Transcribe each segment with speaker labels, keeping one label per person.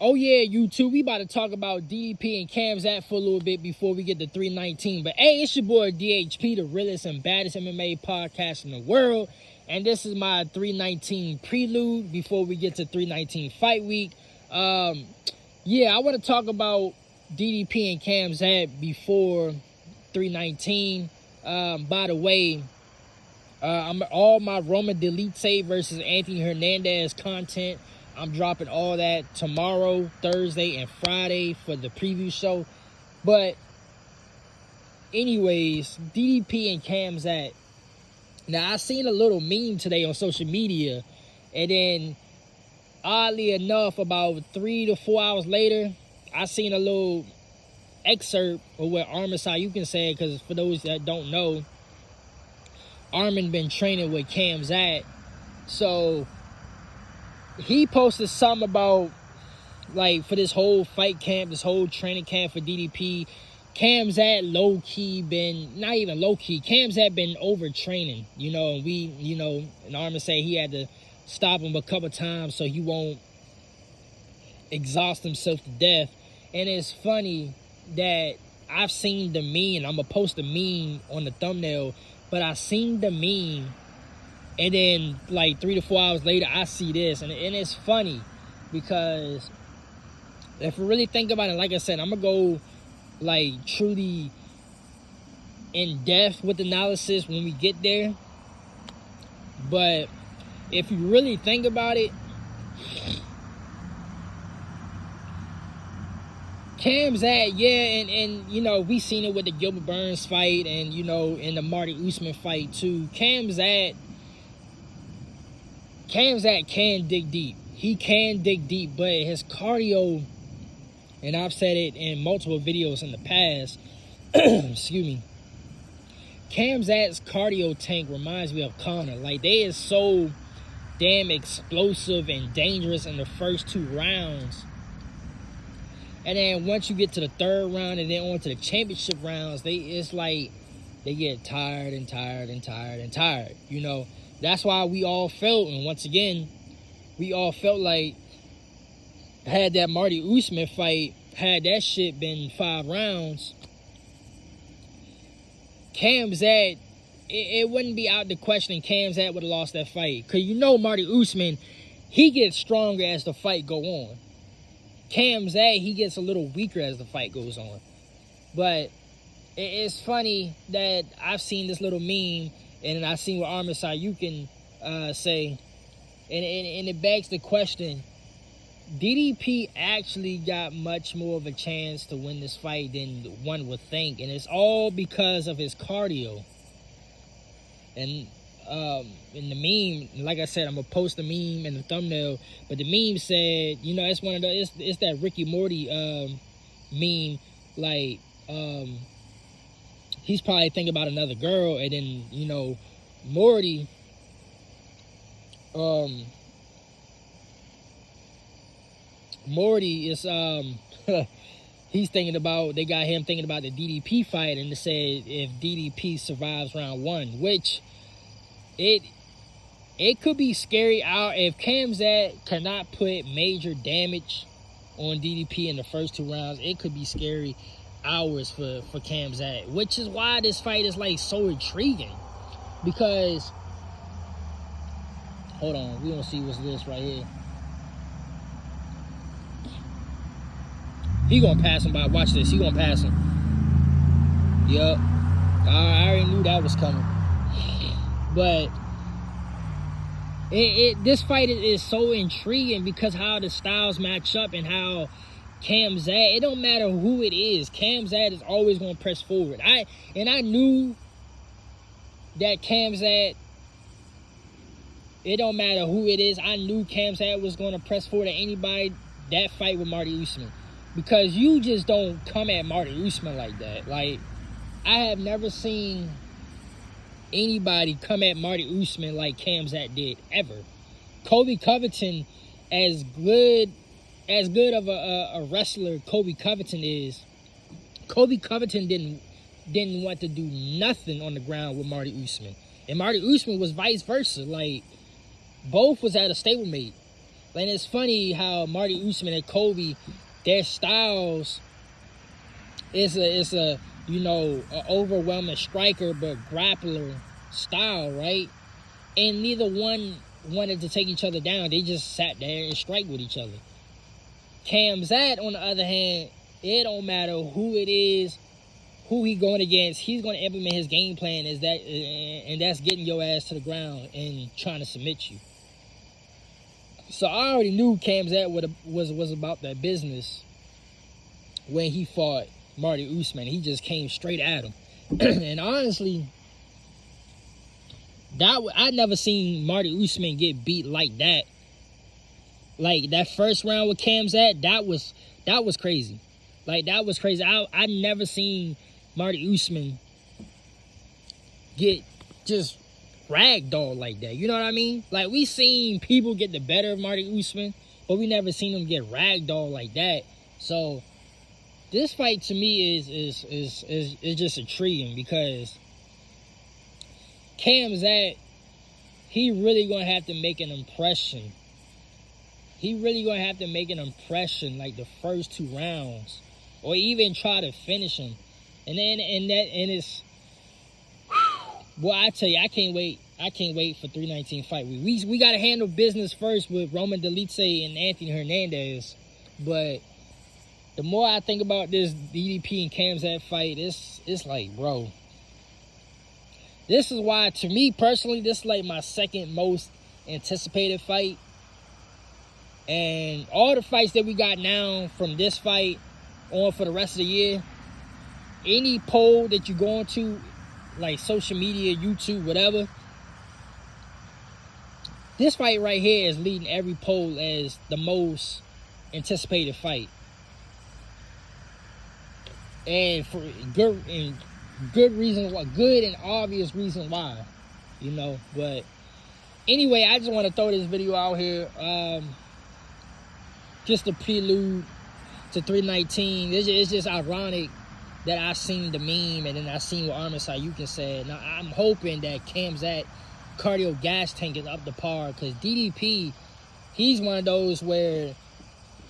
Speaker 1: Oh yeah, YouTube. We about to talk about DDP and Khamzat for a little bit before we get to 319. But hey, it's your boy DHP, the realest and baddest MMA podcast in the world. And this is my 319 prelude before we get to 319 fight week. Yeah, I want to talk about DDP and Khamzat before 319. By the way, I'm all my Roman Delite versus Anthony Hernandez content. I'm dropping all that tomorrow, Thursday, and Friday for the preview show. But anyways, DDP and Khamzat. Now, I seen a little meme today on social media. And then, oddly enough, about 3 to 4 hours later, I seen a little excerpt of what Armin Sayukin said. Because for those that don't know, Armin been training with Khamzat. So he posted something about, like, for this whole fight camp, this whole training camp for DDP, Khamzat low-key been, not even low-key, Khamzat been overtraining, and Armin said he had to stop him a couple times so he won't exhaust himself to death. And it's funny that I've seen the meme, I'm going to post the meme on the thumbnail, but I seen the meme, and then, like, 3 to 4 hours later, I see this. And it's funny because if we really think about it, like I said, I'm going to go, like, truly in depth with analysis when we get there. But if you really think about it, Khamzat, yeah, and we seen it with the Gilbert Burns fight and, in the Marty Usman fight, too. Khamzat can dig deep. He can dig deep, but his cardio, and I've said it in multiple videos in the past, excuse me, Khamzat's cardio tank reminds me of Conor. Like, they is so damn explosive and dangerous in the first 2 rounds. And then once you get to the 3rd round and then on to the championship rounds, it's like they get tired and tired and tired and tired, That's why we all felt, and once again, we all felt like had that Marty Usman fight, had that shit been 5 rounds, Khamzat, it wouldn't be out the question Khamzat would have lost that fight. Because Marty Usman, he gets stronger as the fight go on. Khamzat, he gets a little weaker as the fight goes on. But it's funny that I've seen this little meme, and I've seen what Armin Sayukin say, and it begs the question, DDP actually got much more of a chance to win this fight than one would think, and it's all because of his cardio. And in the meme, like I said, I'm gonna post the meme in the thumbnail, but the meme said, it's one of the, it's that Ricky Morty meme, like, he's probably thinking about another girl, and then, Morty, Morty is, he's thinking about, they got him thinking about the DDP fight, and they said if DDP survives round 1, which it could be scary out if Khamzat cannot put major damage on DDP in the first 2 rounds. It could be scary hours for Khamzat, which is why this fight is, like, so intriguing. Because, hold on, we gonna see what's this right here. He gonna pass him by. Watch this. He gonna pass him. Yup. I already knew that was coming. But this fight is so intriguing because how the styles match up and how Khamzat, it don't matter who it is, Khamzat is always gonna press forward. I knew that Khamzat, it don't matter who it is, I knew Khamzat was gonna press forward at anybody that fight with Marty Usman. Because you just don't come at Marty Usman like that. Like, I have never seen anybody come at Marty Usman like Khamzat did, ever. Colby Covington, as good of a wrestler Colby Covington is, Colby Covington didn't want to do nothing on the ground with Marty Usman. And Marty Usman was vice versa. Like, both was at a stablemate. And it's funny how Marty Usman and Kobe, their styles is a you know, a overwhelming striker but grappler style, right? And neither one wanted to take each other down. They just sat there and strike with each other. Khamzat, on the other hand, it don't matter who it is, who he going against. He's going to implement his game plan, and that's getting your ass to the ground and trying to submit you. So I already knew Khamzat was about that business when he fought Marty Usman. He just came straight at him. And honestly, I never seen Marty Usman get beat like that. Like that first round with Khamzat, that was crazy. Like that was crazy. I never seen Marty Usman get just ragdoll like that. You know what I mean? Like we seen people get the better of Marty Usman, but we never seen him get ragdoll like that. So this fight to me is just intriguing because Khamzat, he really gonna have to make an impression. He really gonna have to make an impression like the first 2 rounds, or even try to finish him. And it's, well, I tell you, I can't wait for 319 fight week. We gotta handle business first with Roman Ddp and Anthony Hernandez. But the more I think about this DDP and Khamzat fight, it's like, bro, this is why, to me personally, this is like my second most anticipated fight. And all the fights that we got now from this fight on for the rest of the year, any poll that you go into, like social media, YouTube, whatever, this fight right here is leading every poll as the most anticipated fight. And for good reason why, good and obvious reason why, you know. But anyway, I just want to throw this video out here. Just a prelude to 319. It's just ironic that I seen the meme and then I seen what Armin Sayukin said. Now I'm hoping that Khamzat cardio gas tank is up to par, because DDP, he's one of those where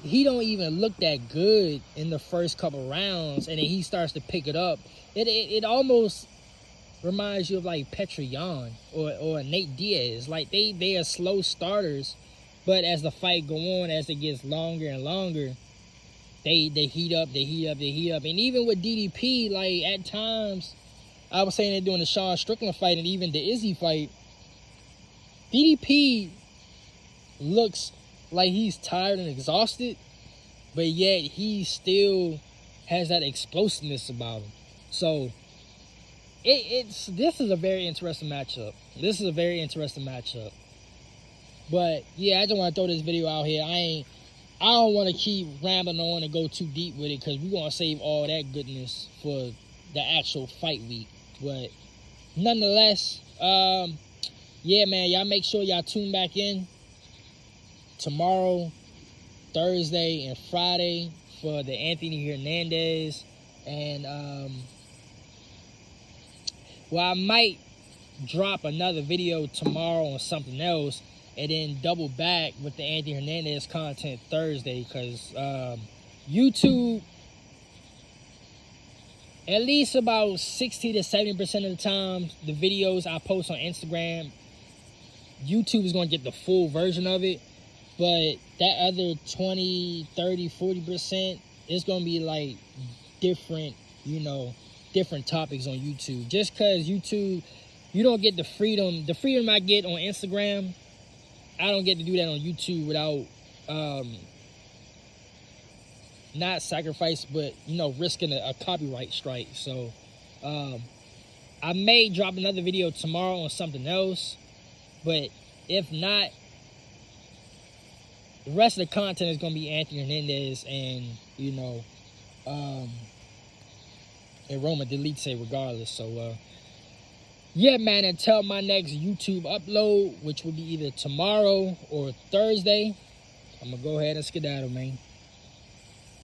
Speaker 1: he don't even look that good in the first couple rounds, and then he starts to pick it up. It almost reminds you of like Petroyan or Nate Diaz. Like they are slow starters, but as the fight go on, as it gets longer and longer, they heat up. And even with DDP, like at times, I was saying that during the Sean Strickland fight and even the Izzy fight, DDP looks like he's tired and exhausted, but yet he still has that explosiveness about him. So this is a very interesting matchup. But yeah, I just want to throw this video out here. I don't want to keep rambling on and go too deep with it, because we're going to save all that goodness for the actual fight week. But nonetheless, yeah, man, y'all make sure y'all tune back in tomorrow, Thursday, and Friday for the Anthony Hernandez. And, well, I might drop another video tomorrow on something else, and then double back with the Anthony Hernandez content Thursday, because YouTube, at least about 60 to 70% of the time, the videos I post on Instagram, YouTube is going to get the full version of it. But that other 20, 30, 40% is going to be like different, you know, different topics on YouTube. Just because YouTube, you don't get the freedom I get on Instagram, I don't get to do that on YouTube without not sacrifice, but, you know, risking a copyright strike. So I may drop another video tomorrow on something else, but if not, the rest of the content is going to be Anthony Hernandez and, you know, and Roman Ddp regardless. So, yeah, man, until my next YouTube upload, which will be either tomorrow or Thursday, I'm going to go ahead and skedaddle, man.